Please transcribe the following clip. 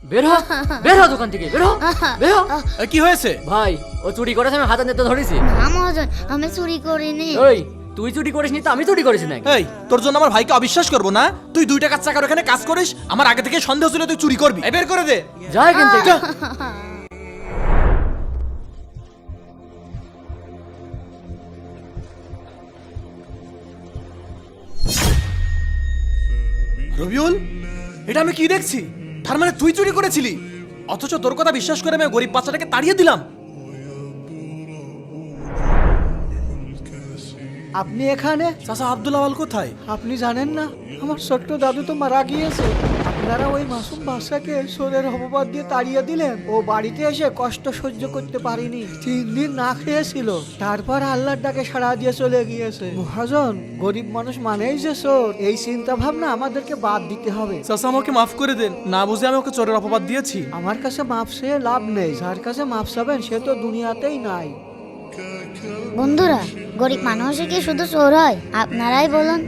বের হ, বের হ দোকান থেকে, বের হ, বের হ। কি হয়েছে? ভাই ও চুরি করেছে, আমি হাতে নিতে ধরেছি। না মহাজন, আমি চুরি করিনি। ওই তুই চুরি করিসনি তো আমি চুরি করেছি নাকি? এই তোর জন্য আমার ভাইকে অবিশ্বাস করবো না? তুই 2 টাকার চাকার ওখানে কাজ করিস, আমার আগে থেকে সন্দেহ ছিল তুই চুরি করবি। এই বের করে দে। যা এখান থেকে। রবিউল, এটা আমি কি দেখছি? তার মানে তুই চুরি করেছিলি, অথচ তোর কথা বিশ্বাস করে আমি গরিব বাচ্চাটাকে তাড়িয়ে দিলাম। আপনি এখানে? চাচা আব্দুল আওয়াল কোথায়? আপনি জানেন না আমার ছোট্ট দাদু তো মারা গিয়েছে। আপনারা ওই মাসুম বাচ্চাকে সোরের অপবাদ দিয়ে তাড়িয়ে দিলেন। ও বাড়িতে এসে কষ্ট সহ্য করতে পারিনি, 3 দিন না খেয়েছিল। তারপর আল্লাহর ডাকে সাড়া দিয়ে চলে গিয়েছে। মহাজন, গরিব মানুষ মানেই যে চোর, এই চিন্তা ভাবনা আমাদেরকে বাদ দিতে হবে। চাচা আমাকে মাফ করে দেন, না বুঝে আমি ওকে চোরের অপবাদ দিয়েছি। আমার কাছে মাপ চেয়ে লাভ নেই, যার কাছে মাপ চাবেন সে তো দুনিয়াতেই নাই। বন্ধুরা, গরিব মানুষ কি শুধু চোর হয়? আপনারাই বলুন।